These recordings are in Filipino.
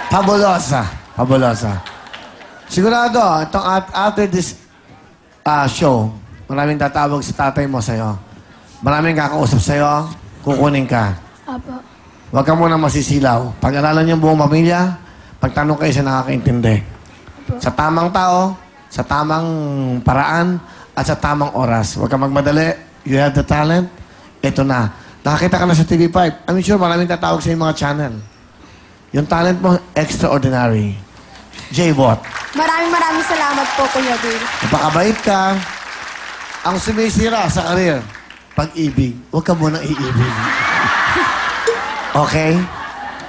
Fabulosa. Fabulosa. Sigurado, itong after this show, maraming tatawag sa tatay mo sa'yo. Maraming kakausap sa'yo, kukunin ka. Apo. Huwag ka muna masisilaw. Pag-aralan niyo ang buong pamilya, pagtanong kayo sa nakakaintindi. Sa tamang tao, sa tamang paraan, at sa tamang oras. Huwag ka magmadali. You have the talent. Ito na. Nakakita ka na sa TV5. I'm sure maraming tatawag sa mga channel. Yung talent mo, extraordinary. J-Bot. Maraming salamat po, Kuya Bill. Napakabait ka. Ang sumisira sa karir, pag-ibig. Huwag ka munang iibig. Okay?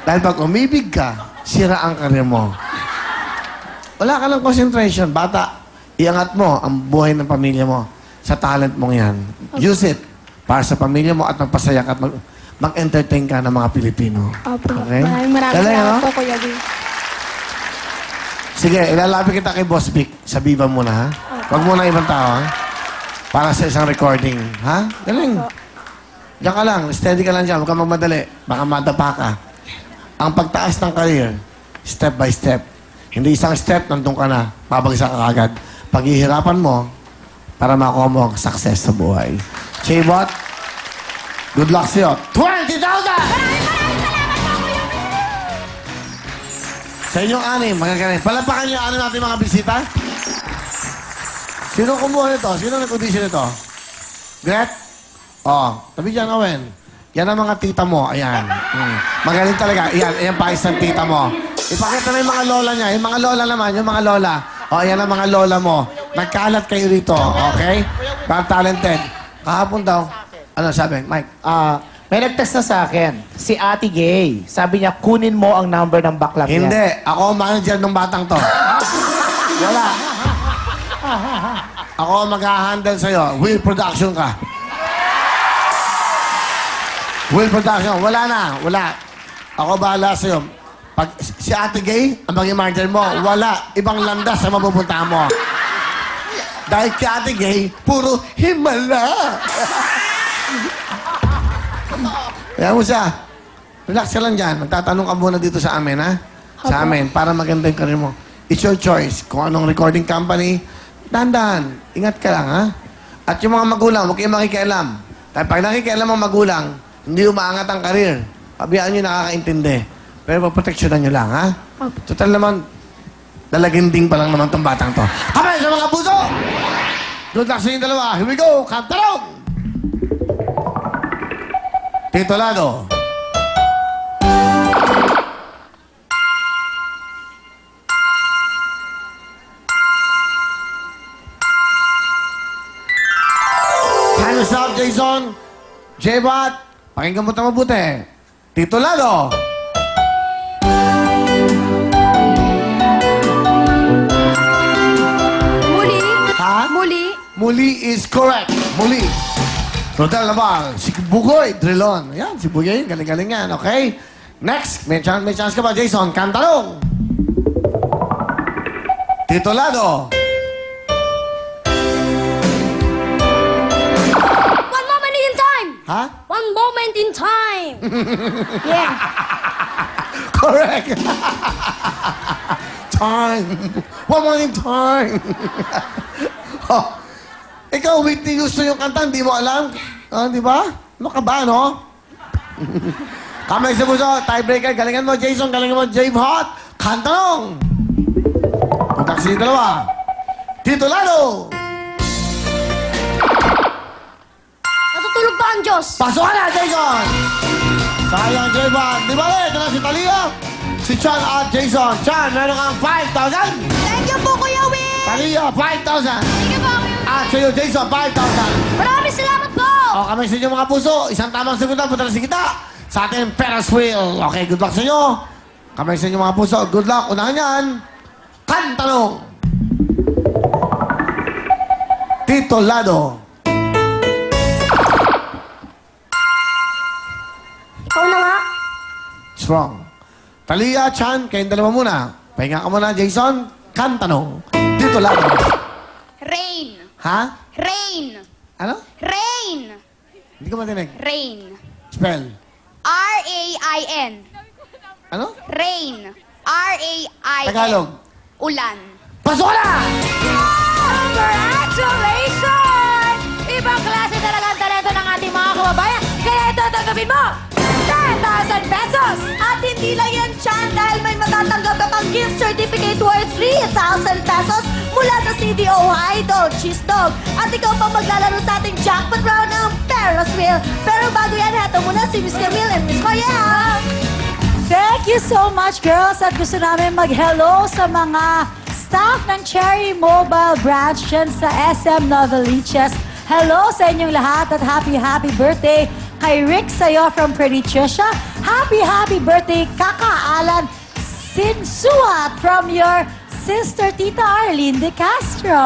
Dahil pag umibig ka, sira ang karir mo. Wala ka ng concentration. Bata, iangat mo ang buhay ng pamilya mo sa talent mong yan. Use it para sa pamilya mo at magpasaya ka at mag-entertain ka ng mga Pilipino. Opo. Okay? Maraming Galing, salamat no? po, Kuya Bill. Sige, ilalapit kita kay Boss Vic. Sa Viva muna, ha? Huwag muna ibang tao, ha? Para sa isang recording. Ha? Galing. Diyan ka lang. Steady ka lang dyan. Huwag ka magmadali. Baka madapa ka. Ang pagtaas ng career, step by step. Hindi isang step, nandun ka na. Pabagsak ka agad. Paghihirapan mo para makuha mo ang success sa buhay. J-Bot, good luck sa'yo. 20,000! Sa inyong anim, magagaling. Palapakan niyo ang anim natin mga bisita. Sino kumuha nito? Sino nag-audition nito? Gret? Oh, tabi dyan, Owen. Yan ang mga tita mo. Ayan. Magaling talaga. Ayan pa isang tita mo. Ipakita na yung mga lola niya. Yung mga lola naman, yung mga lola. Oh, ayan ang mga lola mo. Nagkalat kayo rito. Okay? Very talented. Kahapon daw. Ano sabi? Mike? May nag-test na sa akin, si Ate Gay. Sabi niya, kunin mo ang number ng baklang yan. Hindi. Ako ang manager ng batang to. Wala. Ako ang mag-handle sa'yo. Will Production ka. Will Production. Wala na. Wala. Ako bahala sa'yo. Pag si Ate Gay, ang maging manager mo, wala. Ibang landas sa mapupunta mo. Dahil kay Ate Gay, puro himala. Kaya mo siya. Relax ka lang dyan. Magtatanong ka muna dito sa amin, ha? Sa amin, para maganda yung karir mo. It's your choice. Kung anong recording company, dahan-dahan. Ingat ka lang, ha? At yung mga magulang, huwag kayong makikialam. Dahil pag nakikialam ang magulang, hindi umaangat ang karir. Pabiyaan nyo nakakaintindi. Pero paproteksyonan nyo lang, ha? Total naman, dalaginding pa lang naman tong batang to. Kamay sa mga puso! Good luck sa inyong dalawa. Here we go! Kantarong! Tito Lado. Time's up, Jason. J-Bot, pakinggan mo ito mabuti. Tito Lado. Muli? Ha? Muli? Muli is correct. Muli. Total naman. Si Bugoy, Drilon. Yan, si Bugoy. Galing-galing yan, okay? Next. May chance ka ba, Jason? Kantarong. Tito Lado. One moment in time! Ha? One moment in time! Yeah. Correct. Time. One more in time. Oh. Ikaw, Whitney Houston yung kanta, hindi mo alam? Di ba? Ano ka ba, no? Kamay sa puso, tiebreaker. Galingan mo, Jason. Galingan mo, J-Bot. Kantanong! Puntak si dalawa. Tito Lado! Natutulog pa ang Diyos. Pasukan na, Jason! Sayang, J-Bot. Di ba ito na si Talia? Si Chan at Jason. Chan, meron kang 5,000. Thank you po, Kuya Will! Talia, 5,000. Thank you po, Kuya Will! At sa'yo, Jason, 5,000. Maraming salamat po! O, kami sa inyo mga puso. Isang tamang sagot na, punta na si kita sa ating Ferris wheel. Okay, good luck sa inyo. Kami sa inyo mga puso. Good luck. Unahan yan. Kantanong. Tito Lado. Ikaw na nga. Strong. Talia, Chan, kayong dalawa muna. Pahinga ka muna, Jason. Kantanong. Tito Lado. Rain. Ha? Rain. Ano? Rain. Hindi ko matinig. Rain. Spell. R-A-I-N. Ano? Rain. R-A-I-N. Tagalog. Ulan. Pasok na! Congratulations! Ibang klase talaga ang talento ng ating mga kababayan. Kaya ito, tanggapin mo! 10,000 pesos! At hindi lang yan, Chan, dahil may matatanggap ka pang gift certificate worth 3,000 pesos mula sa CDO Idol, Cheese Dog. At ikaw pa maglalaro sa ating jackpot round ng Ferris Wheel. Pero bago yan, heto muna si Miss Camille and Miss Mariel. Thank you so much, girls. At gusto namin mag-hello sa mga staff ng Cherry Mobile Branch dyan sa SM Novaliches. Hello sa inyong lahat at happy birthday kay Rick Sayo from Pretty Trisha. Happy birthday, Kaka Alan Sinsuat from your sister Tita Arlene De Castro.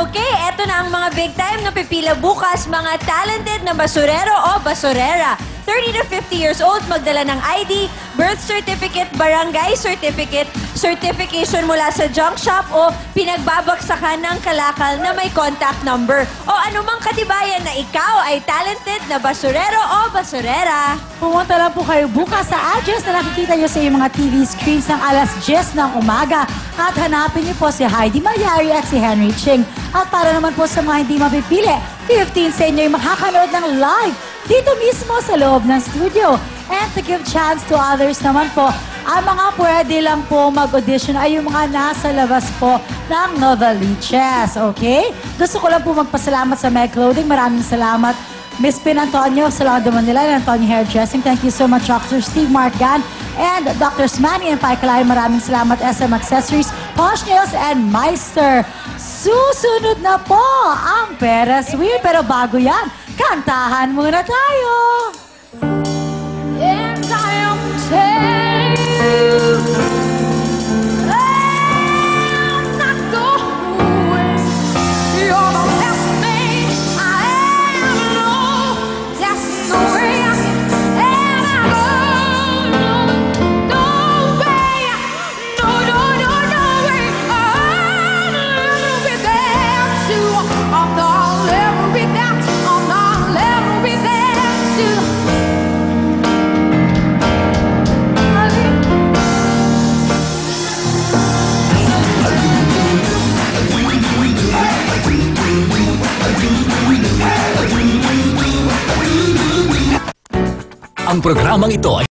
Okay, eto na ang mga big time na pipila bukas, mga talented na basurero o basurera. 30 to 50 years old, magdala ng ID, birth certificate, barangay certificate, certification mula sa junk shop o pinagbabagsakan ng kalakal na may contact number. O anumang katibayan na ikaw ay talented na basurero o basurera. Pumunta lang po kayo bukas sa address na nakikita nyo sa iyong mga TV screens ng alas 10 ng umaga. At hanapin niyo po si Heidi Malyari at si Henry Ching. At para naman po sa mga hindi mapipili, 15 sa inyo yung makakanood ng live dito mismo sa loob ng studio. And to give chance to others naman po, ang mga pwede lang po mag-audition ay yung mga nasa labas po ng Novaliches. Okay? Gusto ko lang po magpasalamat sa Meg Clothing. Maraming salamat, Miss Pin Antonio, sa Lado Manila and Antonio Hairdressing. Thank you so much, Dr. Steve Martgan and Dr. Smani and Pai Kalay. Maraming salamat, SM Accessories, Posh Nails and Meister. Susunod na po ang Ferris Wheel. Pero bago yan, kantahan muna tayo. And I am telling you, I'm not going. You're the best thing I ever know. There's no way I can ever go. No way, no way. I'll never be there to. I'll never be there. I'll never be there to. Ang programang ito ay